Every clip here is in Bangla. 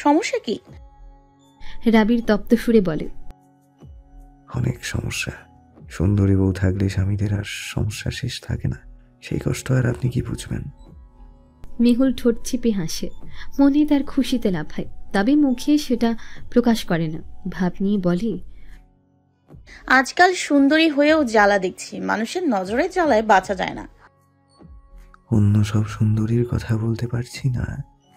সমস্যা কি? রাবির তপ্ত সুরে বলে, অনেক সমস্যা। সুন্দরী বউ থাকলে স্বামীদের আর সমস্যা শেষ থাকে না। সেই কষ্ট আর আপনি কি বুঝবেন? মেহুল ঠোঁট চিপে হাসে, মনে তার খুশিতে লাফায়, তবে মুখে সেটা প্রকাশ করে না। ভাব নিয়ে বলে, আজকাল সুন্দরী হয়েও জ্বালা দেখছি, মানুষের নজরে জ্বালায় বাঁচা যায় না। অন্য সব সুন্দরীর কথা বলতে পারছি না,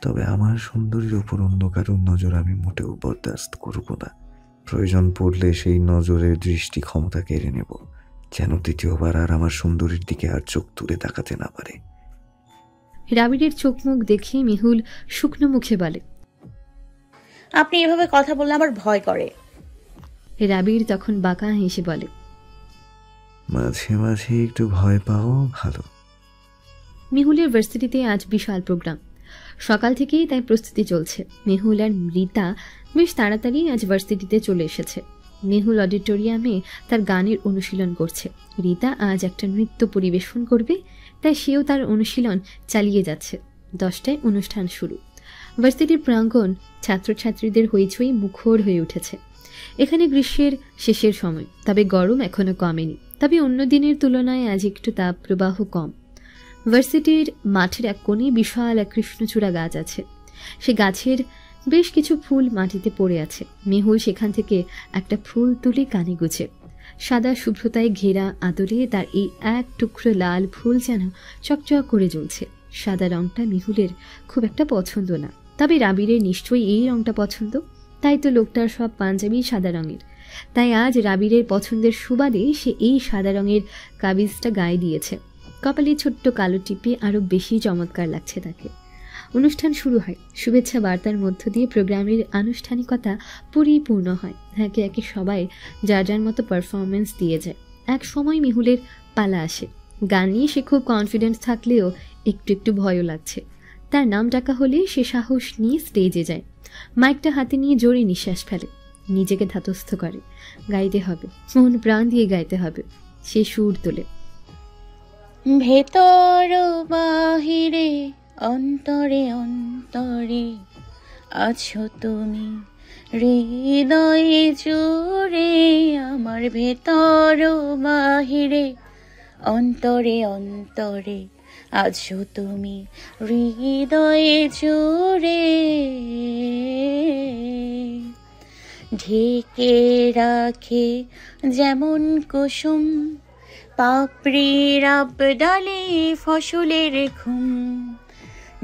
তবে আমার সুন্দরীর ওপর অন্য কারোর নজর আমি মোটেও বরদাস্ত করব না। প্রয়োজন পড়লে সেই নজরের দৃষ্টি ক্ষমতা কেড়ে নেব, যেন দ্বিতীয়বার আর আমার সুন্দরীর দিকে আর চোখ তুলে তাকাতে না পারে। রাবিরের চোখ মুখ দেখে মেহুল শুকনো মুখে বলে, আপনি এভাবে কথা বললে আমার ভয় করে। রাবির তখন বাঁকা হেসে বলে, মাঝে মাঝে একটু ভয় পাও ভালো। মেহুলের ভার্সিটিতে আজ বিশাল প্রোগ্রাম। সকাল থেকেই তাই প্রস্তুতি চলছে। মেহুল আর রীতা বেশ তাড়াতাড়ি আজ ভার্সিটিতে চলে এসেছে। মেহুল অডিটোরিয়ামে তার গানের অনুশীলন করছে। রীতা আজ একটা নৃত্য পরিবেশন করবে, তাই সেও তার অনুশীলন চালিয়ে যাচ্ছে। 10টায় অনুষ্ঠান শুরু। ভার্সিটির প্রাঙ্গণ ছাত্রছাত্রীদের হইচই মুখর হয়ে উঠেছে। এখানে গ্রীষ্মের শেষের সময়, তবে গরম এখনো কমেনি। তবে অন্য দিনের তুলনায় আজ একটু তাপপ্রবাহ কম। ভার্সিটির মাঠের এক কোণে বিশাল এক কৃষ্ণচূড়া গাছ আছে। সে গাছের বেশ কিছু ফুল মাটিতে পড়ে আছে। মেহুল সেখান থেকে একটা ফুল তুলে কানে গুছে। সাদা শুভ্রতায় ঘেরা আদরে তার এই এক টুকরো লাল ফুল যেন চকচক করে জ্বলছে। সাদা রংটা মেহুলের খুব একটা পছন্দ না, তবে রাবিরের নিশ্চয়ই এই রংটা পছন্দ। তাই তো লোকটার সব পাঞ্জাবি সাদা রঙের। তাই আজ রাবিরের পছন্দের সুবাদে সে এই সাদা রঙের কাবিজটা গায়ে দিয়েছে। কপালে ছোট্ট কালো টিপে আরো বেশি চমৎকার লাগছে তাকে। অনুষ্ঠান শুরু হয়। শুভেচ্ছা বার্তার মধ্য দিয়ে প্রোগ্রামের আনুষ্ঠানিকতা পরিপূর্ণ হয়। একে একে সবাই যার যার মতো পারফরমেন্স দিয়ে যায়। এক সময় মেহুলের পালা আসে। গান নিয়ে সে খুব কনফিডেন্স থাকলেও একটু একটু ভয়ও লাগছে। তার নাম ডাকা হলে সে সাহস নিয়ে স্টেজে যায়। মাইকটা হাতে নিয়ে জোরে নিঃশ্বাস ফেলে, নিজেকে ধাতস্থ করে। গাইতে হবে, মন প্রাণ দিয়ে গাইতে হবে। সে সুর তোলে, ভেতর বাহিরে অন্তরে অন্তরে আছো তুমি, হৃদয়ে জুড়ে আমার। ভেতর বাহিরে অন্তরে অন্তরে আছো তুমি, হৃদয়ে জুড়ে। ঢেকে রাখে যেমন কুসুম পাপড়ির আবডালে ফসলের ঘুম।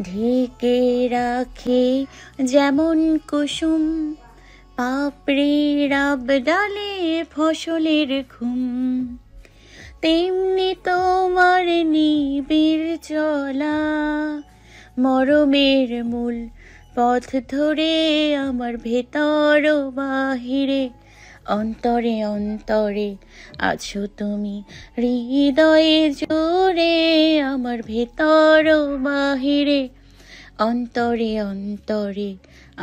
ঢেকে রাখে যেমন কুসুম পাপড়ির আবডালে ফসলের ঘুম, তেমনি তোমার নিবিড় চলা মরমের মূল পথ ধরে আমার। ভেতর বাহিরে অন্তরে অন্তরে আছো তুমি, হৃদয়ে জোরে আমার। ভেতর বাহিরে অন্তরে অন্তরে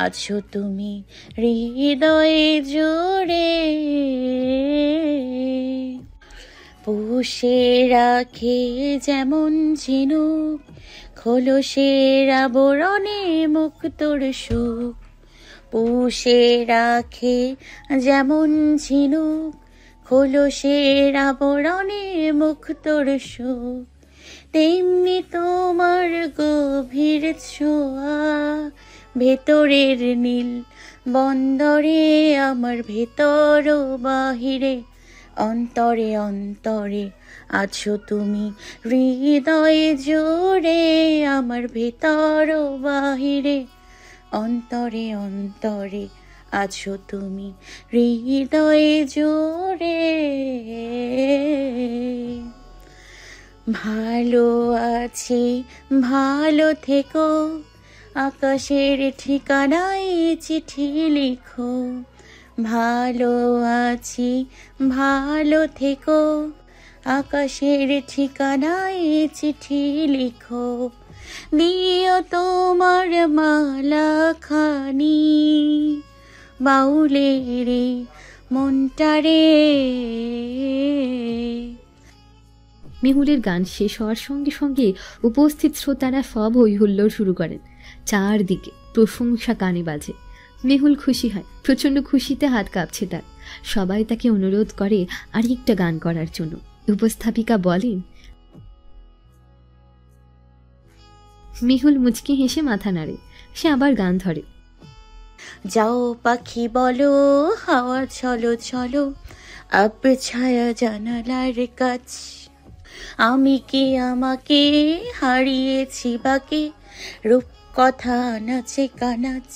আছো তুমি, হৃদয়ে জোরে। পুষে রাখে যেমন ঝিনুক খোলসের আবরণে মুক্তোর সুখ। পুষে রাখে যেমন ঝিনুক খোলসের আবরণে মুক্তোর সুখ, তেমনি তোমার গভীর ছোঁয়া ভেতরের নীল বন্দরে আমার। ভেতর বাহিরে অন্তরে অন্তরে আছো তুমি, হৃদয়ে জোরে আমার। ভেতর বাহিরে অন্তরে অন্তরে আছো তুমি, হৃদয়ে জোরে। ভালো আছি ভালো থেকো, আকাশের ঠিকানায় চিঠি লিখো। ভালো আছি ভালো থেকো, আকাশের ঠিকানায় চিঠি লিখো। দিও তোমার মালা খানি বাউলের মনটারে। মেহুলের গান শেষ হওয়ার সঙ্গে সঙ্গে উপস্থিত শ্রোতারা সব হই হুল্লোড় শুরু করেন। চারদিকে প্রশংসা কানে বাজে। মেহুল খুশি হয়, প্রচন্ড খুশিতে হাত কাঁপছে তার। সবাই তাকে অনুরোধ করে আরেকটা গান করার জন্য। উপস্থাপিকা বলেন। মেহুল মুচকি হেসে মাথা নাড়ে। সে আবার গান ধরে। যাও পাখি বলো, হাওয়া চলো চলো, আবে ছায়া জানালার কাছ, আমি কি আমাকে হারিয়েছি বাকে, রূপ কথা নাচে কানাচ।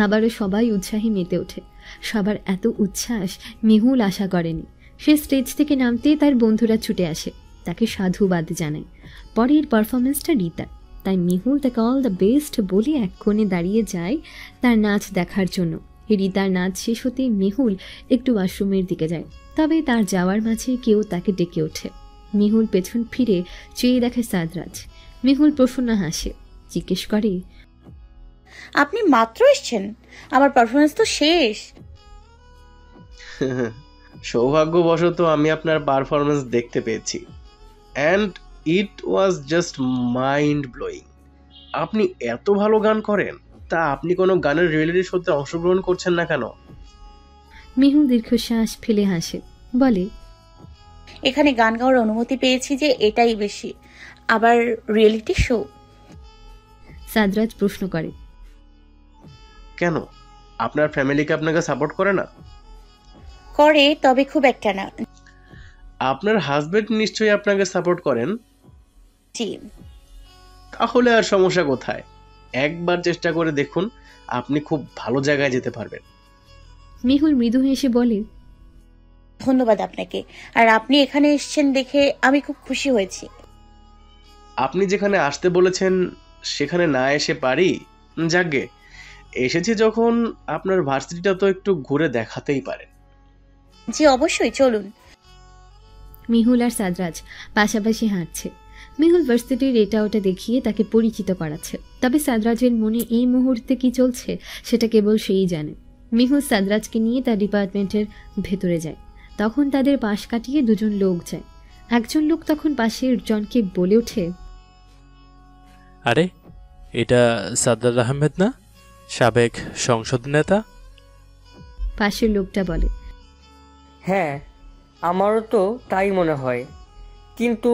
আবারও সবাই উৎসাহে মেতে ওঠে। সবার এত উচ্ছ্বাস মেহুল আশা করেনি। সে স্টেজ থেকে নামতে তার বন্ধুরা ছুটে আসে, তাকে সাধুবাদ জানায়। পরের পারফরমেন্সটা রিতা, তাই মেহুল তাকে অল দ্য বেস্ট বলে এক কোণে দাঁড়িয়ে যায় তার নাচ দেখার জন্য। রিতার নাচ শেষ হতে মেহুল একটু ওয়াশরুমের দিকে যায়, তবে তার যাওয়ার মাঝে কেউ তাকে ডেকে ওঠে। মেহুল পেছন ফিরে চেয়ে দেখে সাদরাজ। মেহুল প্রসন্ন হাসে, জিজ্ঞেস করে, আপনি মাত্র এসছেন? আমার পারফরমেন্স তো শেষ। সৌভাগ্যবশত আমি আপনার পারফরমেন্স দেখতে পেয়েছি, and it was just mind blowing. আপনি এত ভালো গান করেন, তা আপনি কোনো গানের রিয়েলিটি শোতে অংশগ্রহণ করছেন না কেন? মেহুল দীর্ঘশ্বাস ফেলে হাসে, বলে, এখানে গান গাওয়ার অনুমতি পেয়েছি যে এটাই বেশি, আবার রিয়েলিটি শো। সাদরাজ প্রশ্ন করে, কেন? আপনার ফ্যামিলিকে আপনাকে সাপোর্ট করে না? করে, তবে খুব একটা না। আপনার হাজবেন্ড নিশ্চয়ই আপনাকে সাপোর্ট করেন। জি। তাহলে আর সমস্যা কোথায়? একবার চেষ্টা করে দেখুন, আপনি খুব ভালো জায়গায় যেতে পারবেন। মেহুল মৃদু হেসে বলে, ধন্যবাদ আপনাকে, আর আপনি এখানে এসেছেন দেখে আমি খুব খুশি হয়েছি। আপনি যেখানে আসতে বলেছেন সেখানে না এসে পারি? যাকগে, এসেছি যখন, আপনার ভার্সিটিটা তো একটু ঘুরে দেখাতেই পারেন। জি অবশ্যই, চলুন। মেহুল আর সাদরাজ পাশাপাশি হাঁটছে। মেহুল ভার্সিটির এটা ওটা দেখিয়ে তাকে পরিচিত করাচ্ছে, তবে সাদরাজের মনে এই মুহূর্তে কি চলছে সেটা কেবল সেই জানে। মেহুল সাদরাজকে নিয়ে তার ডিপার্টমেন্টের ভেতরে যায়। তখন তাদের পাশ কাটিয়ে দুজন লোক যায়। একজন লোক তখন পাশের জনকে বলে ওঠে, আরে, এটা সাদ্দার আহমেদ না, সাবেক সংসদ নেতা? পাশের লোকটা বলে, হ্যাঁ, আমারও তো তাই মনে হয়, কিন্তু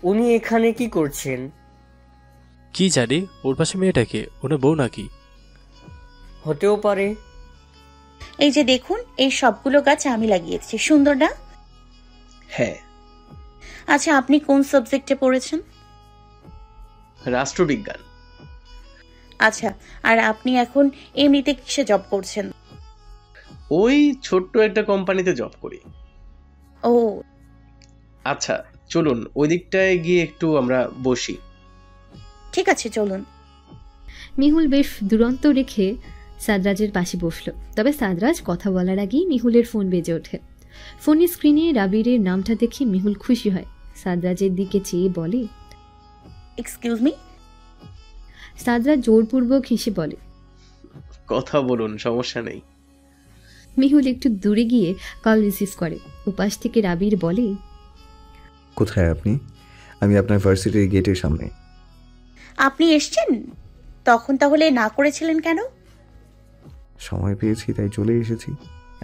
উনি এখানে কি করছেন? কি জানি, ওর পাশে মেয়েটাকে, ওনার বউ নাকি? হতেও পারে। এই যে দেখুন, এই সবগুলো গাছ আমি লাগিয়েছি, সুন্দর না? হ্যাঁ। আচ্ছা, আপনি কোন সাবজেক্টে পড়েছেন? রাষ্ট্রবিজ্ঞান। আচ্ছা, আর আপনি এখন এমনিতে কিসে জব করছেন? ওই ছোট্ট একটা কোম্পানিতে জব করি। ও আচ্ছা, চলুন ওই দিকটায় গিয়ে একটু আমরা বসি। ঠিক আছে, চলুন। মেহুল বেশ দুরন্ত রেখে সাদরাজের পাশে বসলো, তবে সাদরাজ কথা বলার আগেই মেহুলের ফোন বেজে ওঠে। ফোনের স্ক্রিনে রাবিরের নামটা দেখে মেহুল খুশি হয়। সাদরাজের দিকে চেয়ে বলে, এক্সকিউজ মি। সাদরাজ জোরপূর্বক হেসে বলে, কথা বলুন, সমস্যা নেই। মেহুল একটু দূরে গিয়ে কল রিসিভ করে। উপাস থেকে রাবির বলে, কোথায় আপনি? আমি আপনার ভার্সিটির গেটের সামনে। আপনি এসছেন? তখন তাহলে না করেছিলেন কেন? সময় পেয়েছি তাই চলে এসেছি।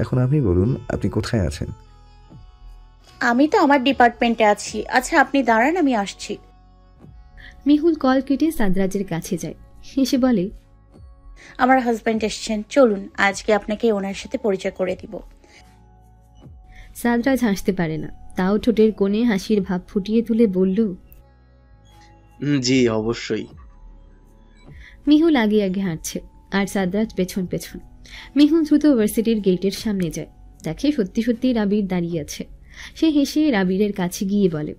এখন আপনি বলুন, আপনি কোথায় আছেন? আমি তো আমার ডিপার্টমেন্টে আছি। আচ্ছা, আপনি দাঁড়ান, আমি আসছি। মেহুল কল কেটে সাদরাজের কাছে যায়, হেসে বলে, আমার হাজবেন্ড এসছেন, চলুন আজকে আপনাকে ওনার সাথে পরিচয় করে দিব। সাদরাজ হাসতে পারে না, তাও ঠোঁটের কোণে হাসির ভাব ফুটিয়ে তুলে বলল, জি অবশ্যই। মেহুল আগে আগে হাঁটছে আর সাদরাজ পেছন পেছন। মেহুল দ্রুত ভার্সিটির গেটের সামনে যায়, দেখে সত্যি সত্যি রাবির দাঁড়িয়ে আছে। সে হেসে রাবিরের কাছে গিয়ে বলে,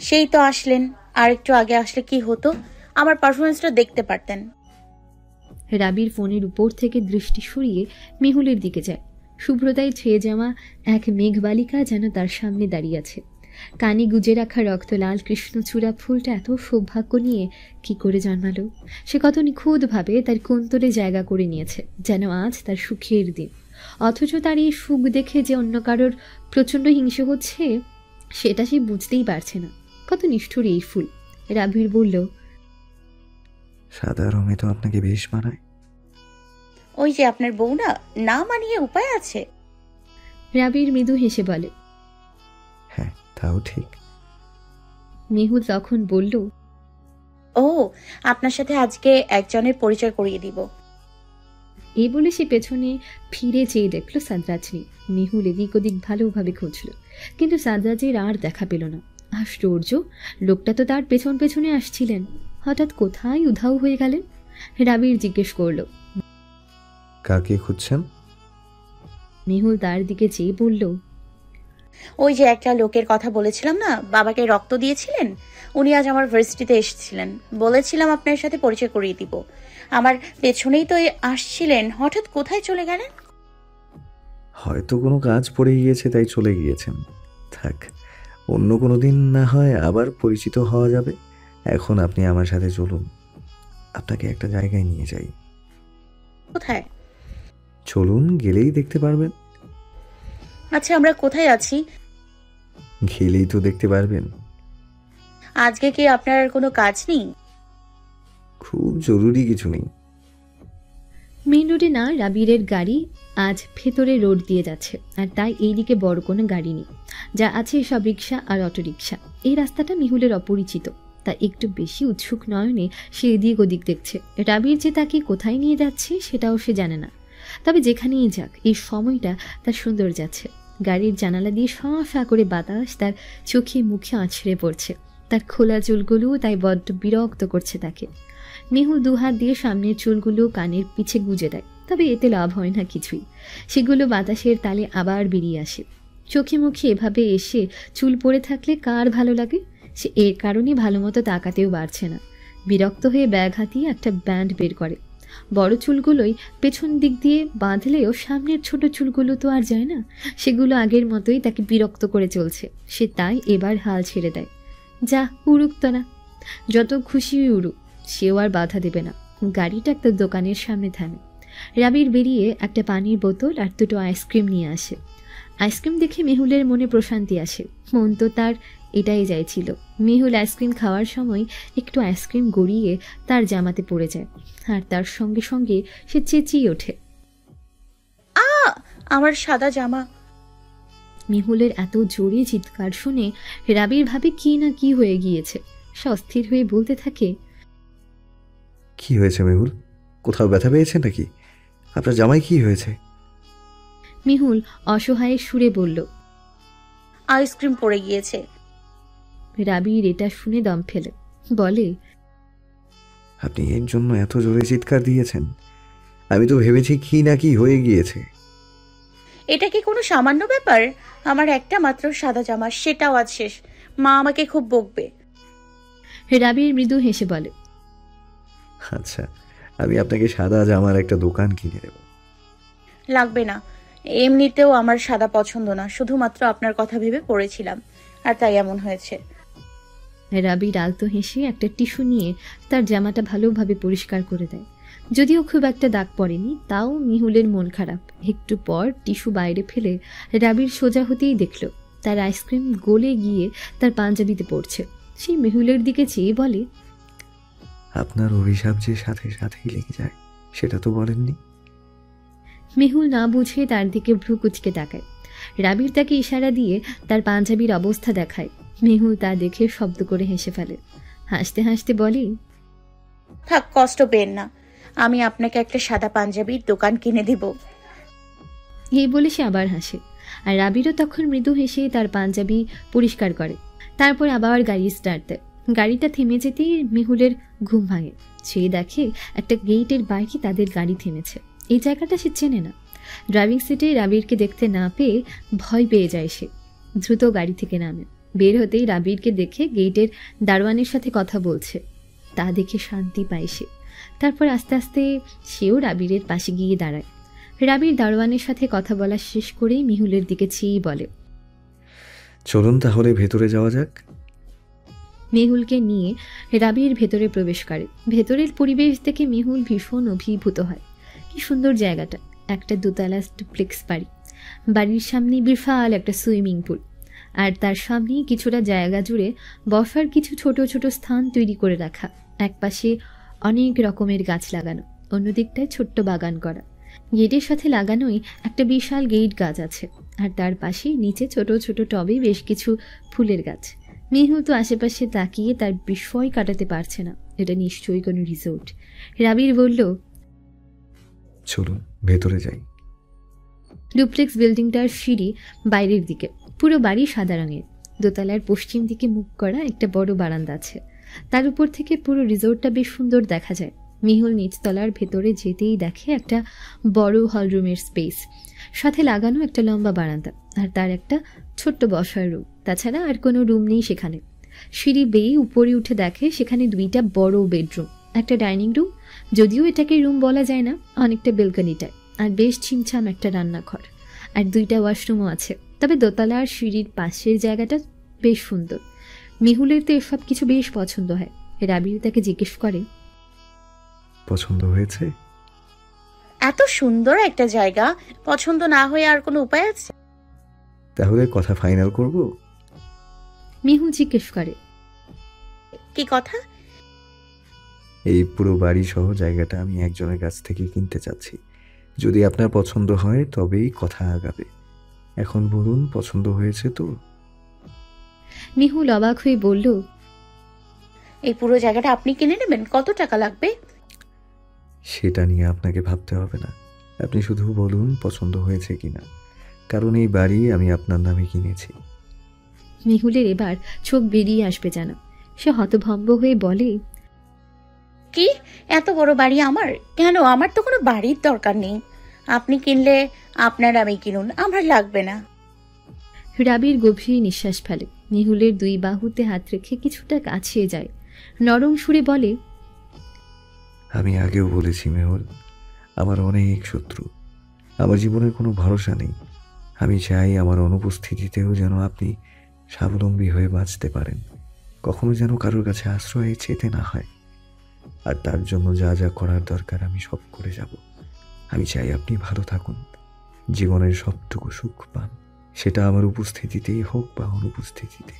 সেই তো আসলেন, আর একটু আগে আসলে কি হতো, আমার পারফরমেন্সটা দেখতে পারতেন। রাবির ফোনের উপর থেকে দৃষ্টি সরিয়ে মেহুলের দিকে যায়। শুভ্রতায় ছেয়ে যাওয়া এক মেঘবালিকা যেন তার সামনে দাঁড়িয়ে আছে। কানে গুজে রাখা রক্তলাল কৃষ্ণচূড়া ফুলটা এত সৌভাগ্য নিয়ে কি করে জন্মালো। সে কত নিখুঁতভাবে তার কুন্তলে জায়গা করে নিয়েছে, যেন আজ তার সুখের দিন। অথচ তার এই সুখ দেখে যে অন্য কারোর প্রচণ্ড হিংসে হচ্ছে সেটা সে বুঝতেই পারছে না। কত নিষ্ঠুর এই ফুল। রাবির বলল, সাদা রঙে তো আপনাকে বেশ মানায়। ওই যে আপনার বউ না, না মানিয়ে উপায় আছে? রাবির মৃদু হেসে বলে। হ্যাঁ, তাও ঠিক। মেহুল তখন বলল, ও, আপনার সাথে আজকে একজনের পরিচয় করিয়ে দিব। এই বলে সে পেছনে ফিরে চেয়ে দেখলো সাদরাজ নেই। মেহুল এদিক ওদিক ভালোভাবে খুঁজল, কিন্তু সাদরাজের আর দেখা পেল না। আশ্চর্য, লোকটা তো তার পেছন পেছনে আসছিলেন, হঠাৎ কোথায় উধাও হয়ে গেলেন? রাবির জিজ্ঞেস করল। কাকে খুঁজছেন? মেহুল তার দিকে চেয়ে বলল, ওই যে একটা লোকের কথা বলেছিলাম না, বাবাকে রক্ত দিয়েছিলেন, উনি আজ আমার ভার্সিটিতে এসেছিলেন। বলেছিলাম আপনার সাথে পরিচয় করিয়ে দিব। আমার পেছনেই তো আসছিলেন, হঠাৎ কোথায় চলে গেলেন? হয়তো কোনো কাজ পড়ে গিয়েছে, তাই চলে গিয়েছেন। থাক, অন্য কোনো দিন না হয় আবার পরিচিত হওয়া যাবে। এখন আপনি আমার সাথে চলুন, আপনাকে একটা জায়গায় নিয়ে যাই। কোথায়? চলুন, গেলেই দেখতে পারবেন। আচ্ছা, আমরা কোথায় আছি? গেলেই তো দেখতে পারবেন। আজকে কি আপনার কোনো কাজ নেই? খুব জরুরি কিছু নেই। মেন রোডে না, রাবিরের গাড়ি আজ ভেতরে রোড দিয়ে যাচ্ছে, আর তাই এইদিকে বড় কোনো গাড়ি নেই। যা আছে সব রিক্সা আর অটোরিকশা। এই রাস্তাটা মিহুলের অপরিচিত, তাই একটু বেশি উৎসুক নয়নে সে এদিক ওদিক দেখছে। রাবির যে তাকে কোথায় নিয়ে যাচ্ছে সেটাও সে জানে না, তবে যেখানেই যাক এই সময়টা তার সুন্দর যাচ্ছে। গাড়ির জানালা দিয়ে শা করে বাতাস তার চোখে মুখে আছড়ে পড়ছে। তার খোলা চুলগুলো তাই বড্ড বিরক্ত করছে তাকে। মেহুল দুহাত দিয়ে সামনের চুলগুলো কানের পিছে গুজে দেয়, তবে এতে লাভ হয় না কিছুই। সেগুলো বাতাসের তালে আবার বেরিয়ে আসে। চোখে মুখে এভাবে এসে চুল পড়ে থাকলে কার ভালো লাগে? সে এর কারণে ভালো মতো তাকাতেও পারছে না। বিরক্ত হয়ে ব্যাগ হাতিয়ে একটা ব্যান্ড বের করে। বড় চুলগুলোই পেছন দিক দিয়ে বাঁধলেও সামনের ছোট চুলগুলো তো আর যায় না। সেগুলো আগের মতোই তাকে বিরক্ত করে চলছে। সে তাই এবার হাল ছেড়ে দেয়। যা, উড়ুক তো না, যত খুশি উড়ুক, সেও আর বাধা দেবে না। গাড়িটা একটা দোকানের সামনে থামে। রাবির বেরিয়ে একটা পানির বোতল আর দুটো আইসক্রিম নিয়ে আসে। আইসক্রিম দেখে মেহুলের মনে প্রশান্তি আসে। মন তো তার এটাই চাইছিল। মেহুল আইসক্রিম খাওয়ার সময় একটু আইসক্রিম গড়িয়ে তার জামাতে পড়ে যায়, আর তার সঙ্গে সঙ্গে সে চেঁচিয়ে ওঠে, আমার সাদা জামা! মেহুলের এত জোরে চিৎকার শুনে রাবির ভাবে কি না কি হয়ে গিয়েছে। সে অস্থির হয়ে বলতে থাকে, কি হয়েছে মেহুল? কোথাও ব্যথা পেয়েছেন নাকি? আপনার জামাই কি হয়েছে? মেহুল অসহায় সুরে বলল, আইসক্রিম পড়ে গিয়েছে। রাবির এটা শুনে দম ফেলে বলে, আপনি এর জন্য এত জোরে চিৎকার দিয়েছেন? আমি তো ভেবেছি কি না কি হয়ে গিয়েছে। এটা কি কোনো সামান্য ব্যাপার? আমার একটা মাত্র সাদা জামা, সেটাও আজ শেষ। মা আমাকে খুব বকবে। রাবির মৃদু হেসে বলে, আচ্ছা, আমি আপনাকে সাদা জামার একটা দোকান কিনে দেব। লাগবে না, এমনিতেও আমার সাদা পছন্দ না, শুধুমাত্র আপনার কথা ভেবে পড়েছিলাম, আর তাই এমন হয়েছে। রাবির আলতো হেসে একটা টিস্যু নিয়ে তার জামাটা ভালোভাবে পরিষ্কার করে দেয়। যদিও খুব একটা দাগ পড়েনি, তাও মিহুলের মন খারাপ। একটু পর টিস্যু বাইরে ফেলে রাবির সোজা হতেই দেখল তার আইসক্রিম গলে গিয়ে তার পাঞ্জাবিতে পড়ছে। সেই মেহুলের দিকে চেয়ে বলে, আপনার অভিশাপ যে সাথে সাথেই লেগে যায়, সেটা তো বলেননি। মেহুল না বুঝে তার দিকে ভ্রু কুচকে তাকায়। রাবির তাকে ইশারা দিয়ে তার পাঞ্জাবির অবস্থা দেখায়। মেহুল তা দেখে শব্দ করে হেসে ফেলে। হাসতে হাসতে বলে, থাক, কষ্ট পেন না, আমি আপনাকে একটা সাদা পাঞ্জাবির দোকান কিনে দিব। এই বলে সে আবার হাসে, আর রাবিরও তখন মৃদু হেসে তার পাঞ্জাবি পরিষ্কার করে। তারপর আবার গাড়ি স্টার্ট দেয়। গাড়িটা থেমে যেতেই মেহুলের ঘুম ভাঙে। সে দেখে একটা গেটের বাইরে তাদের গাড়ি থেমেছে। এই জায়গাটা সে চেনে না। ড্রাইভিং সিটে রাবিরকে দেখতে না পেয়ে ভয় পেয়ে যায় সে। দ্রুত গাড়ি থেকে নামে। বের হতেই রাবিরকে দেখে গেটের দারোয়ানের সাথে কথা বলছে, তা দেখে শান্তি পায় সে। তারপর আস্তে আস্তে সেও রাবিরের পাশে গিয়ে দাঁড়ায়। রাবির দারোয়ানের সাথে কথা বলা শেষ করেই মিহুলের দিকে চেয়েই বলে, চলুন তাহলে ভেতরে যাওয়া যাক। মেহুলকে নিয়ে রাবির ভেতরে প্রবেশ করে। ভেতরের পরিবেশ দেখে মেহুল ভীষণ অভিভূত হয়। কি সুন্দর জায়গাটা! একটা দোতলা ডুপ্লেক্স বাড়ি। বাড়ির সামনে বিশাল একটা সুইমিং পুল, আর তার সামনেই কিছুটা জায়গা জুড়ে বসার কিছু ছোট ছোট স্থান তৈরি করে রাখা। একপাশে অনেক রকমের গাছ লাগানো, অন্যদিকটায় ছোট্ট বাগান করা। গেটের সাথে লাগানোই একটা বিশাল গেট গাছ আছে, আর তার পাশে নিচে ছোট ছোট টবে বেশ কিছু ফুলের গাছ। মেহুল তো আশেপাশে তাকিয়ে তার বিস্ময় কাটাতে পারছে না। এটা নিশ্চয়ই কোনো রিসোর্ট। রাবির বলল, চলুন ভেতরে যাই। ডুপ্লেক্স বিল্ডিংটার সিঁড়ি বাইরের দিকে, পুরো বাড়ি সাদা রঙের। দোতলার পশ্চিম দিকে মুখ করা একটা বড় বারান্দা আছে, তার উপর থেকে পুরো রিসোর্টটা বেশ সুন্দর দেখা যায়। মেহুল নিচতলার ভেতরে যেতেই দেখে একটা বড় হলরুমের স্পেস, সাথে লাগানো একটা লম্বা বারান্দা, আর তার একটা ছোট্ট বসার রুম। তাছাড়া আর কোনো রুম নেই সেখানে। সিঁড়ি বেয়ে উপরে উঠে দেখে সেখানে 2টা বড় বেডরুম, একটা ডাইনিং রুম, যদিও এটাকে রুম বলা যায় না, অনেকটা বেলকনিটায়, আর বেশ ছিমছাম একটা রান্নাঘর, আর 2টা ওয়াশরুমও আছে। তবে দোতলা আর সিঁড়ির পাশের জায়গাটা বেশ সুন্দর। মেহুলের তো এসব কিছু বেশ পছন্দ হয়। রাবির তাকে জিজ্ঞেস করে, পছন্দ হয়েছে? এত সুন্দর একটা জায়গা পছন্দ না হয়ে আর কোনো উপায় আছে? তাহলে কথা ফাইনাল করব? মেহুল জিজ্ঞেস করে, কি কথা? এই পুরো বাড়ি সহ জায়গাটা আমি একজনের কাছ থেকে কিনতে চাচ্ছি। যদি আপনার পছন্দ হয় তবেই কথা আগাবে। এখন বলুন, পছন্দ হয়েছে তো? মেহুল অবাক হয়ে বলল, এই পুরো জায়গাটা আপনি কিনে নেবেন? কত টাকা লাগবে? সেটা নিয়ে আপনাকে ভাবতে হবে না। আপনি শুধু বলুন পছন্দ হয়েছে কিনা, কারণ এই বাড়ি আমি আপনার নামে কিনেছি। মেহুলের এবার চোখ বেরিয়ে আসবে যেন। সে হতভম্ব হয়ে বলে, কি, এত বড় বাড়ি আমার? কেন, আমার তো কোনো বাড়ির দরকার নেই। আপনি কিনলে আপনার আমি কিনুন, আমার লাগবে না। রাবির গভীর নিঃশ্বাস ফেলে। মেহুলের 2 বাহুতে হাত রেখে কিছুটা কাছে যায়, নরম সুরে বলে, আমি আগেও বলেছি মেহুল, আমার অনেক শত্রু। আমার জীবনের কোনো ভরসা নেই। আমি চাই আমার অনুপস্থিতিতেও যেন আপনি স্বাবলম্বী হয়ে বাঁচতে পারেন, কখনো যেন কারোর কাছে আশ্রয় চেতে না হয়। আর তার জন্য যা যা করার দরকার আমি সব করে যাব। আমি চাই আপনি ভালো থাকুন, জীবনের সবটুকু সুখ পান, সেটা আমার উপস্থিতিতেই হোক বা অনুপস্থিতিতে।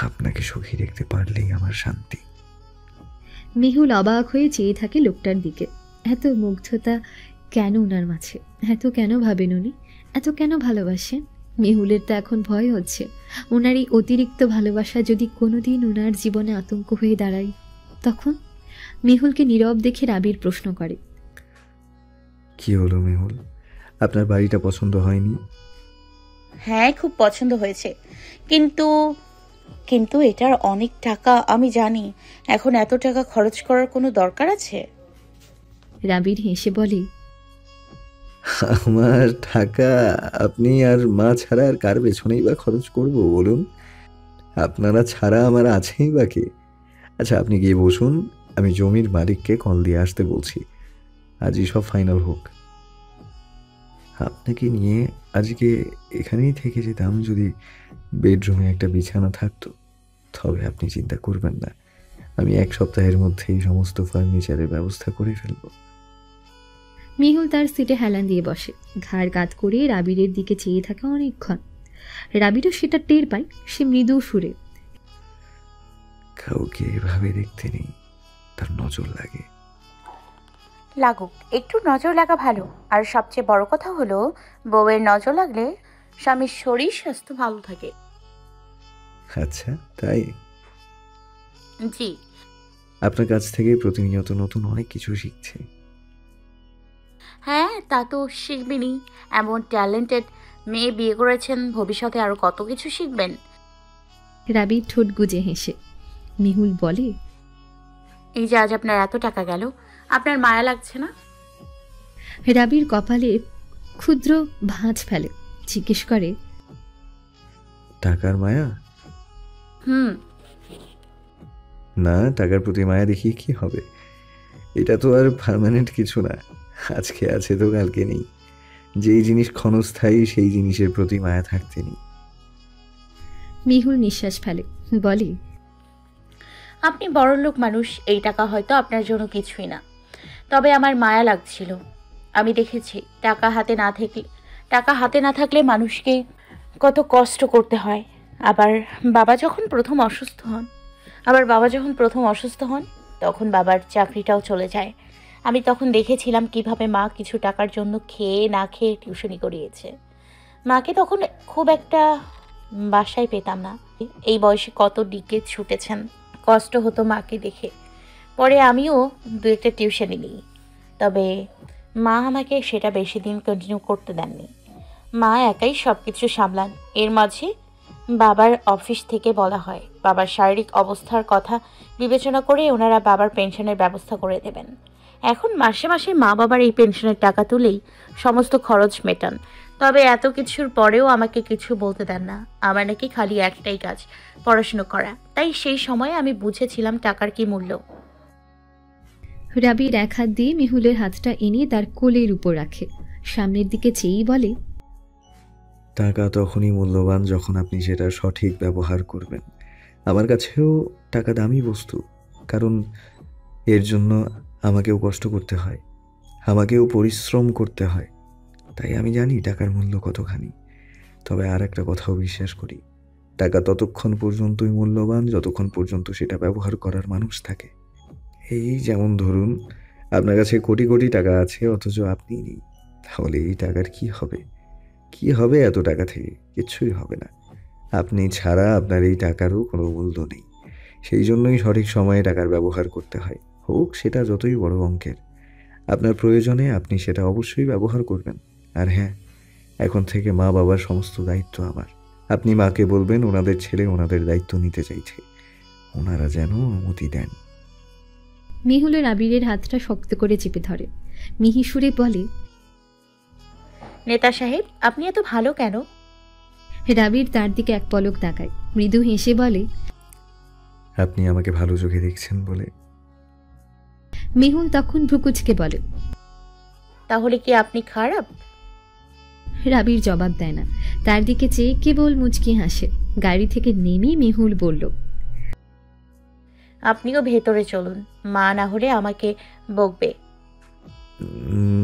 আপনাকে সুখী দেখতে পারলেই আমার শান্তি। মেহুল অবাক হয়ে চেয়ে থাকে লোকটার দিকে। এত মুগ্ধতা কেন ওনার মাঝে? এত কেন ভাবেন উনি? এত কেন ভালোবাসেন? মেহুলের তো এখন ভয় হচ্ছে, ওনার এই অতিরিক্ত ভালোবাসা যদি কোনোদিন ওনার জীবনে আতঙ্ক হয়ে দাঁড়ায় তখন। মেহুলকে নীরব দেখে রাবির প্রশ্ন করে, কি হলো মেহুল, আপনার বাড়িটা পছন্দ হয়নি? হ্যাঁ, খুব পছন্দ হয়েছে, কিন্তু কিন্তু এটার অনেক টাকা। আমি জানি, এখন এত টাকা খরচ করার কোনো দরকার আছে? রাবির হেসে বলে, আমার টাকা আপনি আর মা ছাড়া আর কার পেছনেই বা খরচ করব বলুন? আপনারা ছাড়া আমার আছেই বা কে? আচ্ছা, আপনি গিয়ে বসুন, আমি জমির মালিককে কল দিয়ে আসতে বলছি। আজই সব ফাইনাল হোক। আপনাকে নিয়ে আজকে এখানেই থেকে যেতাম যদি বেডরুমে একটা বিছানা থাকতো। তবে আপনি চিন্তা করবেন না, আমি 1 সপ্তাহের মধ্যেই সমস্ত ফার্নিচারের ব্যবস্থা করে ফেলবো। মেহুল তার সিটে হেলান দিয়ে বসে, ঘাড় কাত করে রাবিরের দিকে চেয়ে থাকে অনেকক্ষণ। রাবিরও সেটা টের পায়। সে মৃদু সুরে, কাউকে এভাবে দেখতে নেই, তার নজর লাগে। লাগুক, একটু নজর লাগা ভালো। আর সবচেয়ে বড় কথা হলো, বউয়ের নজর লাগলে স্বামীর শরীর স্বাস্থ্য ভালো থাকে। আচ্ছা, তাই? জি। আপনার কাছ থেকে প্রতিনিয়ত নতুন অনেক কিছু শিখছি। হ্যাঁ, তা তো শিখবেনই। এমন ট্যালেন্টেড মেয়ে বিয়ে করেছেন, ভবিষ্যতে আরো কত কিছু শিখবেন। রাবির ঠোঁট গুজে হেসে। মেহুল বলে, এই যে আজ আপনার এত টাকা গেল, আপনার মায়া লাগছে না? রাবির কপালে ক্ষুদ্র ভাঁজ ফেলে, জিজ্ঞেস করে, টাকার মায়া? হুম। না, টাকার প্রতি মায়া দেখিয়ে কি হবে? এটা তো আর পার্মানেন্ট কিছু না। আজকে আছে তো কালকে নেই। যেই জিনিস ক্ষণস্থায়ী সেই জিনিসের প্রতি মায়া থাকতে নেই। মেহুল নিঃশ্বাস ফেলে, বলে, আপনি বড়লোক মানুষ, এই টাকা হয়তো আপনার জন্য কিছুই না, তবে আমার মায়া লাগছিল। আমি দেখেছি টাকা হাতে না থাকলে মানুষকে কত কষ্ট করতে হয়। আবার বাবা যখন প্রথম অসুস্থ হন তখন বাবার চাকরিটাও চলে যায়। আমি তখন দেখেছিলাম কিভাবে মা কিছু টাকার জন্য খেয়ে না খেয়ে টিউশনি করিয়েছে। মাকে তখন খুব একটা বাসায় পেতাম না। এই বয়সে কত দিকে ছুটেছেন, কষ্ট হতো মাকে দেখে। পরে আমিও দু একটা টিউশনি নিই, তবে মা আমাকে সেটা বেশি দিন কন্টিনিউ করতে দেননি। মা একাই সব কিছু সামলান। এর মাঝে বাবার অফিস থেকে বলা হয় বাবার শারীরিক অবস্থার কথা বিবেচনা করে ওনারা বাবার পেনশনের ব্যবস্থা করে দেবেন। এখন মাসে মাসে মা বাবার এই পেনশনের টাকা তুলেই সমস্ত খরচ মেটান। তবে এত কিছুর পরেও আমাকে কিছু বলতে দেন না। আমার নাকি খালি একটাই কাজ, পড়াশুনো করা। তাই সেই সময়ে আমি বুঝেছিলাম টাকার কি মূল্য। রাবির এক হাত দিয়ে মেহুলের হাতটা এনে তার কোলের উপর রাখে, সামনের দিকে চেয়েই বলে, টাকা তখনই মূল্যবান যখন আপনি সেটা সঠিক ব্যবহার করবেন। আমার কাছেও টাকা দামি বস্তু, কারণ এর জন্য আমাকেও কষ্ট করতে হয়, আমাকেও পরিশ্রম করতে হয়। তাই আমি জানি টাকার মূল্য কতখানি। তবে আর একটা কথাও বিশ্বাস করি, টাকা ততক্ষণ পর্যন্তই মূল্যবান যতক্ষণ পর্যন্ত সেটা ব্যবহার করার মানুষ থাকে। এই যেমন ধরুন, আপনার কাছে কোটি কোটি টাকা আছে অথচ আপনি নেই, তাহলে এই টাকার কি হবে? কি হবে এত টাকা থেকে? কিচ্ছুই হবে না। আপনি ছাড়া আপনার এই টাকারও কোনো মূল্য নেই। সেই জন্যই সঠিক সময়ে টাকার ব্যবহার করতে হয়, হোক সেটা যতই বড় অঙ্কের। আপনার প্রয়োজনে আপনি সেটা অবশ্যই ব্যবহার করবেন। আর হ্যাঁ, এখন থেকে মা বাবার সমস্ত দায়িত্ব আমার। আপনি মাকে বলবেন ওনাদের ছেলে ওনাদের দায়িত্ব নিতে চাইছে, ওনারা যেন অনুমতি দেন। মেহুলের আবিরের হাতটা শক্ত করে চেপে ধরে, মিহি সুরে বলে, নেতা সাহেব, আপনি এত ভালো কেন? রাবির তার দিকে এক পলক তাকায়, মৃদু হেসে বলে, আপনি আমাকে ভালো চোখে দেখছেন বলে। মেহুল তখন ভ্রুকুচকে বলে, তাহলে কি আপনি খারাপ? রাবির জবাব দেয় না, তার দিকে চেয়ে কেবল মুচকি হাসে। গাড়ি থেকে নেমে মেহুল বলল, আপনিও ভেতরে চলুন, মা না হলে আমাকে বকবে।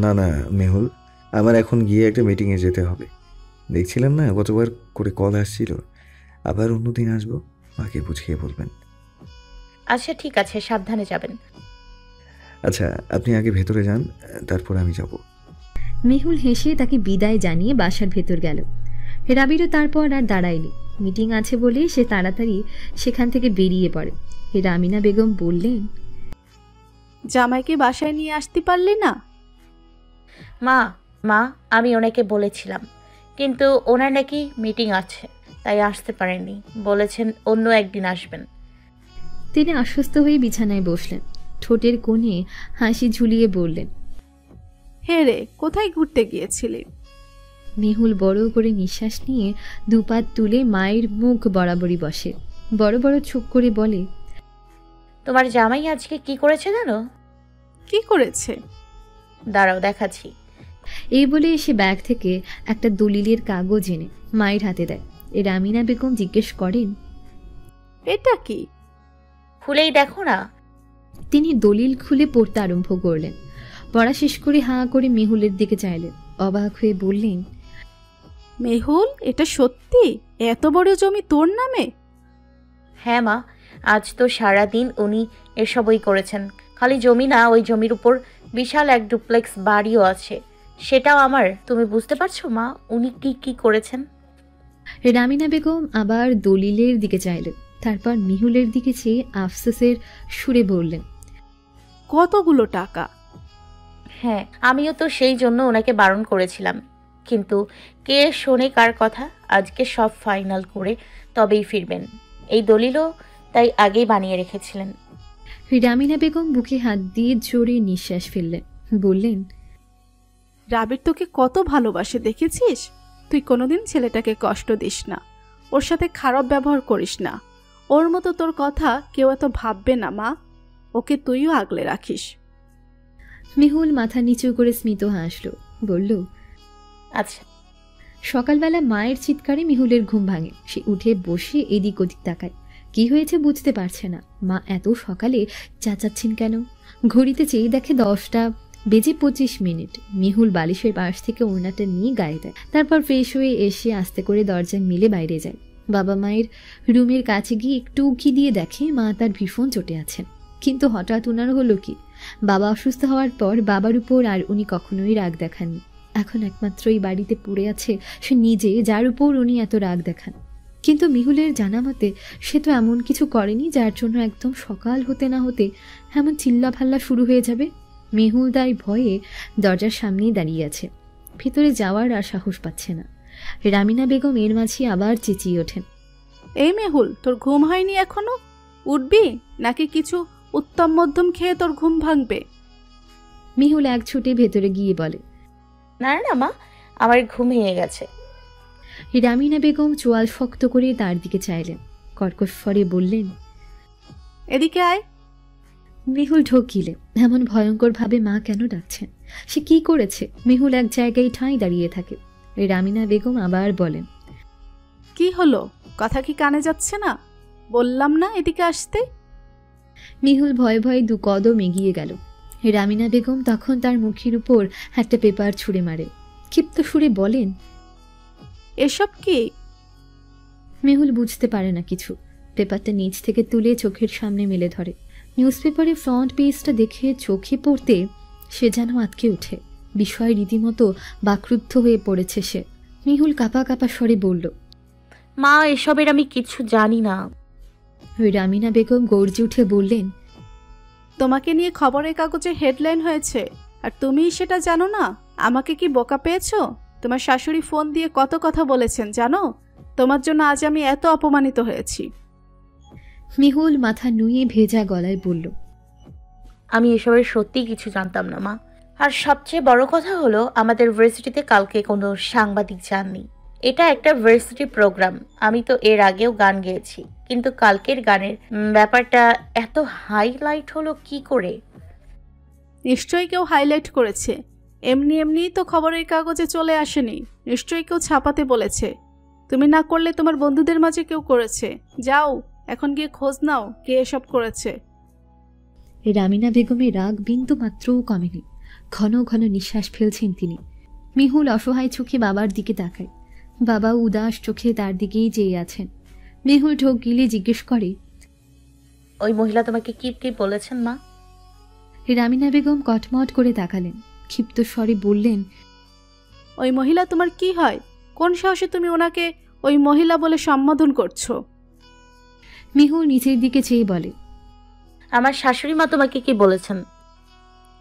না না মেহুল, আমার এখন গিয়ে একটা মিটিংয়ে যেতে হবে। দেখছিলাম না কতবার করে কল আসছিল। আবার অন্যদিন আসবো, মাকে বুঝিয়ে বলবেন। আচ্ছা ঠিক আছে, সাবধানে যাবেন। আচ্ছা, আপনি আগে ভেতরে যান, তারপর আমি যাব। মেহুল হেসে তাকে বিদায় জানিয়ে বাসার ভেতর গেল। রাবিরও তারপর আর দাঁড়ায়নি। মিটিং আছে বলে সে তাড়াতাড়ি সেখান থেকে বেরিয়ে পড়ে। রামিনা বেগম বললেন, জামাইকে বাসায় নিয়ে আসতে পারলে না? মা আমি ওনাকে বলেছিলাম, কিন্তু ওনার নাকি মিটিং আছে, তাই আসতে পারেননি। বলেছেন অন্য একদিন আসবেন। তিনি আশ্বস্ত হয়ে বিছানায় বসলেন, ঠোঁটের কোণে হাসি ঝুলিয়ে বললেন, হে রে, কোথায় ঘুরতে গিয়েছিলি? মেহুল বড় করে নিঃশ্বাস নিয়ে দুপাত তুলে মায়ের মুখ বরাবরই বসে, বড় বড় চোখ করে বলে, তোমার জামাই আজকে কি করেছে জানো? কি করেছে? দাঁড়াও দেখাচ্ছি। এই বলে সে ব্যাগ থেকে একটা দলিলের কাগজ এনে মায়ের হাতে দেয়। রামিনা বেগম জিজ্ঞেস করেন, এটা কি? খুলেই দেখো না। তিনি দলিল খুলে পড়তে আরম্ভ করলেন। পড়া শেষ করে হাঁ করে মেহুলের দিকে চাইলেন, অবাক হয়ে বললেন, মেহুল, এটা সত্যি? এত বড় জমি তোর নামে? হ্যাঁ মা, আজ তো সারাদিন উনি এসবই করেছেন। খালি জমি না, ওই জমির উপর বিশাল এক ডুপ্লেক্স বাড়িও আছে, সেটাও আমার। তুমি বুঝতে পারছো মা, উনি কি কি করেছেন? রামিনা বেগম আবার দলিলের দিকে চাইলেন, তারপর মেহুলের দিকে চেয়ে আফসোসের সুরে বললেন, কতগুলো টাকা? হ্যাঁ, আমিও তো সেই জন্য ওনাকে বারণ করেছিলাম, কিন্তু কে শোনে কার কথা। আজকে সব ফাইনাল করে তবেই ফিরবেন। এই দলিলও তাই আগেই বানিয়ে রেখেছিলেন। রামিনা বেগম বুকে হাত দিয়ে জোরে নিঃশ্বাস ফেললেন, বললেন, রাবির তোকে কত ভালোবাসে দেখেছিস? তুই কোনোদিন ছেলেটাকে কষ্ট দিস না, ওর সাথে খারাপ ব্যবহার করিস না। ওর মতো তোর কথা কেউ এত ভাববে না মা, ওকে তুইও আগলে রাখিস। মেহুল মাথা নিচু করে স্মিত হাসল, বলল, আচ্ছা। সকালবেলা মায়ের চিৎকারে মেহুলের ঘুম ভাঙে। সে উঠে বসে এদিক ওদিক তাকায়, কি হয়েছে বুঝতে পারছে না। মা এত সকালে চেঁচাচ্ছেন কেন? ঘড়িতে চেয়ে দেখে 10:25। মেহুল বালিশের পাশ থেকে ওড়নাটা নিয়ে গায়ে দেয়, তারপর ফ্রেশ হয়ে এসে আস্তে করে দরজা মিলে বাইরে যায়। বাবা মায়ের রুমের কাছে গিয়ে একটু উকি দিয়ে দেখে মা তার ভীষণ চটে আছেন। কিন্তু হঠাৎ ওনার হলো কি, বাবা অসুস্থ হওয়ার পর বাবার উপর আর উনি কখনোই রাগ দেখাননি। এখন একমাত্র এই বাড়িতে পড়ে আছে সে নিজে, যার উপর উনি এত রাগ দেখান। কিন্তু মিহুলের জানা মতে সে তো এমন কিছু করেনি যার জন্য একদম সকাল হতে না হতে এমন চিল্লাফাল্লা শুরু হয়ে যাবে। মেহুল তাই ভয়ে দরজার সামনেই দাঁড়িয়ে আছে, ভিতরে যাওয়ার আর সাহস পাচ্ছে না। রামিনা বেগম এর মাঝে আবার চেঁচিয়ে ওঠেন, এই মেহুল, তোর ঘুম হয়নি এখনো? উঠবি নাকি কিছু উত্তম মধ্যম খেয়ে তোর ঘুম ভাঙবে? মিহুল এক ছুটে ভেতরে গিয়ে বলে, না না মা, আমার ঘুম ভেঙে গেছে। রামিনা বেগম চোয়াল শক্ত করে তার দিকে চাইলেন, কর্কশ স্বরে বললেন, এদিকে আয়। মেহুল ঢোকিলে এমন ভয়ঙ্কর ভাবে মা কেন ডাকছেন? সে কি করেছে? মেহুল এক জায়গায় ঠাঁই দাঁড়িয়ে থাকে। রামিনা বেগম আবার বলেন, কি হলো? কথা কি কানে যাচ্ছে না? বললাম না এদিকে আসতে। মেহুল ভয়ে ভয়ে 2 কদম এগিয়ে গেল। রামিনা বেগম তখন তার মুখের উপর একটা পেপার ছুঁড়ে মারে, ক্ষিপ্ত সুরে বলেন, এসব কি? মেহুল বুঝতে পারে না কিছু। পেপারটা নিচ থেকে তুলে চোখের সামনে মেলে ধরে। নিউজপেপারের ফ্রন্ট পেজটা দেখে চোখে পড়তে সে যেন আটকে ওঠে। বিষয় রীতিমতো বাকরুদ্ধ হয়ে পড়েছে সে। মেহুল কাঁপা কাঁপা স্বরে বলল, মা, এসবের আমি কিছু জানি না। রামিনা বেগম গর্জে উঠে বললেন, তোমাকে নিয়ে খবরের কাগজে হেডলাইন হয়েছে আর তুমি সেটা জানো না? আমাকে কি বোকা পেয়েছো? তোমার শাশুড়ি ফোন দিয়ে কত কথা বলেছেন জানো? তোমার জন্য আজ আমি এত অপমানিত হয়েছি। মেহুল মাথা নুয়ে ভেজা গলায় বলল, আমি এসবের সত্যি কিছু জানতাম না মা। আর সবচেয়ে বড় কথা হলো, আমাদের ভার্সিটিতে কালকে কোনো সাংবাদিক যাননি। এটা একটা ভার্সিটি প্রোগ্রাম। আমি তো এর আগেও গান গেয়েছি, কিন্তু কালকের গানের ব্যাপারটা এত হাইলাইট হলো কি করে? নিশ্চয়ই কেউ হাইলাইট করেছে। এমনি এমনিই তো খবরের কাগজে চলে আসেনি। নিশ্চয়ই কেউ ছাপাতে বলেছে। তুমি না করলে তোমার বন্ধুদের মাঝে কেউ করেছে। যাও, এখন গিয়ে খোঁজ নাও কে এসব করেছে। রামিনা বেগমের রাগ বিন্দু মাত্রও কমেনি। ঘন ঘন নিঃশ্বাস ফেলছেন তিনি। মেহুল অসহায় চোখে বাবার দিকে তাকায়। বাবা উদাস চোখে তার দিকেই চেয়ে আছেন। মেহুল ঢোক গিলে জিজ্ঞেস করে, ওই মহিলা তোমাকে কি কি বলেছেন মা? রামিনা বেগম কটমট করে তাকালেন, ক্ষিপ্ত স্বরে বললেন, ওই মহিলা তোমার কি হয়? কোন সাহসে তুমি ওনাকে ওই মহিলা বলে সম্বোধন করছো? মেহুল নিচের দিকে চেয়ে বলে, আমার শাশুড়ি মা তোমাকে কি বলেছেন?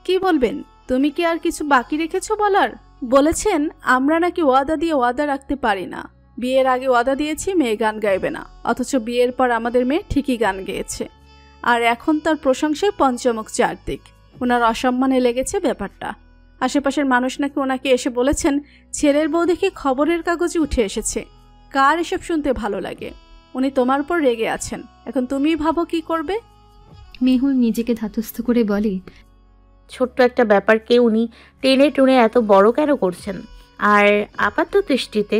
কি বলবেন? তুমি কি আর কিছু বাকি রেখেছো বলার? বলেছেন আমরা নাকি ওয়াদা দিয়ে ওয়াদা রাখতে পারি না। বিয়ের আগে ওয়াদা দিয়েছি মেয়ে গান গাইবে না, অথচ বিয়ের পর আমাদের মেয়ে ঠিকই গান গেয়েছে। আর এখন তার প্রশংসায় পঞ্চমুখ চারদিক। ওনার অসম্মানে লেগেছে ব্যাপারটা। আশেপাশের মানুষ নাকি ওনাকে এসে বলেছেন ছেলের বউ দেখে খবরের কাগজে উঠে এসেছে। কার এসব শুনতে ভালো লাগে? উনি তোমার উপর রেগে আছেন। এখন তুমিই ভাবো কি করবে। মেহুল নিজেকে ধাতস্থ করে বলে, ছোট্ট একটা ব্যাপারকে উনি টেনে টুনে এত বড় কেন করছেন? আর আপাত দৃষ্টিতে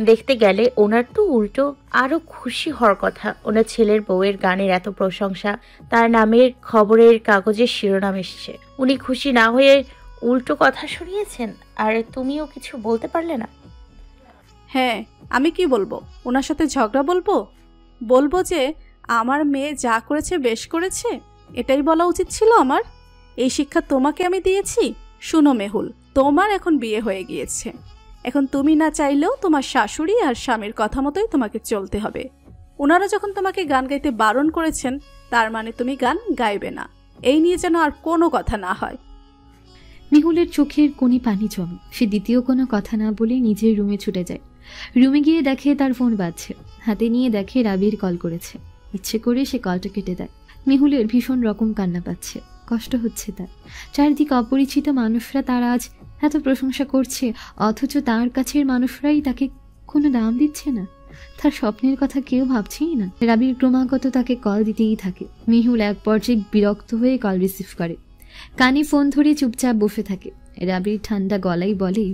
দেখতে গেলে ওনার তো উল্টো আরো খুশি হওয়ার কথা। ওনার ছেলের বউয়ের গানের এত প্রশংসা, তার নামের খবরের কাগজের শিরোনাম এসছে। উনি খুশি না হয়ে উল্টো কথা শুনিয়েছেন, আর তুমিও কিছু বলতে পারলে না? হ্যাঁ, আমি কি বলবো? ওনার সাথে ঝগড়া বলবো? বলবো যে আমার মেয়ে যা করেছে বেশ করেছে, এটাই বলা উচিত ছিল আমার। এই শিক্ষা তোমাকে আমি দিয়েছি। শুনো মেহুল, তোমার এখন বিয়ে হয়ে গিয়েছে। এখন তুমি না চাইলেও তোমার শাশুড়ি আর স্বামীর কথা মতোই তোমাকে চলতে হবে। ওনারা যখন তোমাকে গান গাইতে বারণ করেছেন, তার মানে তুমি গান গাইবে না। এই নিয়ে যেন আর কোনো কথা না হয়। মেহুলের চোখের কোণে পানি জমে। সে দ্বিতীয় কোনো কথা না বলে নিজের রুমে ছুটে যায়। রুমে গিয়ে দেখে তার ফোন বাজছে। হাতে নিয়ে দেখে রাবির কল করেছে। ইচ্ছে করে সে কলটা কেটে দেয়। মেহুলের ভীষণ রকম কান্না পাচ্ছে, কষ্ট হচ্ছে তার। চারিদিকে অপরিচিত মানুষরা তার আজ এত প্রশংসা করছে, অথচ তার কাছের মানুষরাই তাকে কোনো দাম দিচ্ছে না। তার স্বপ্নের কথা কেউ ভাবছেই না। রাবির ক্রমাগত তাকে কল দিতেই থাকে। মেহুল এক পর্যায়ে বিরক্ত হয়ে কল রিসিভ করে। কানে ফোন ধরে চুপচাপ বসে থাকে। রাবির ঠান্ডা গলায় বলে,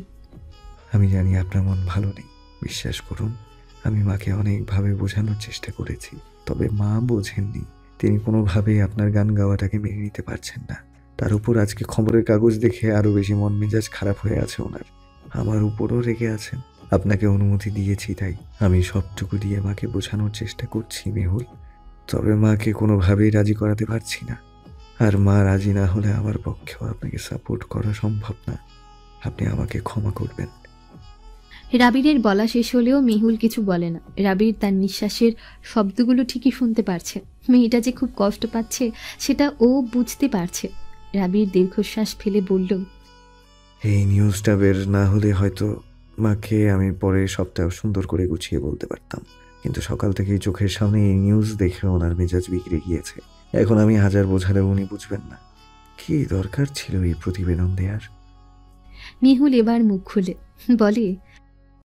আমি জানি আপনার মন ভালো নেই, বিশ্বাস করুন। আমি মাকে অনেকভাবে বোঝানোর চেষ্টা করেছি, তবে মা বোঝেননি। তিনি কোনোভাবেই আপনার গান গাওয়াটাকে মেনে নিতে পারছেন না। তার উপর আজকে খবরের কাগজ দেখে আরও বেশি মন মেজাজ খারাপ হয়ে আছে ওনার। আমার উপরও রেগে আছেন। আপনাকে অনুমতি দিয়েছি, তাই আমি সবটুকু দিয়ে মাকে বোঝানোর চেষ্টা করছি মেহুল। তবে মাকে কোনোভাবেই রাজি করাতে পারছি না। আর মা রাজি না হলে আমার পক্ষেও আপনাকে সাপোর্ট করা সম্ভব না। আপনি আমাকে ক্ষমা করবেন। রাবিরের বলা শেষ হলেও মেহুল কিছু বলে না। রাবির তার নিঃশ্বাসের শব্দগুলো ঠিকই শুনতে পারছে। মেয়েটা যে খুব কষ্ট পাচ্ছে সেটা ও বুঝতে পারছে। রাবির দীর্ঘশ্বাস ফেলে বলল, এই নিউজটা বের না হলে হয়তো মাকে আমি পরের সপ্তাহে সুন্দর করে গুছিয়ে বলতে পারতাম, কিন্তু সকাল থেকেই চোখের সামনে এই নিউজ দেখে ওনার মেজাজ বিগড়ে গিয়েছে। এখন আমি হাজার বোঝালেও উনি বুঝবেন না। কি দরকার ছিল এই প্রতিবেদন দেওয়ার? মেহুল এবার মুখ খুলে বলে,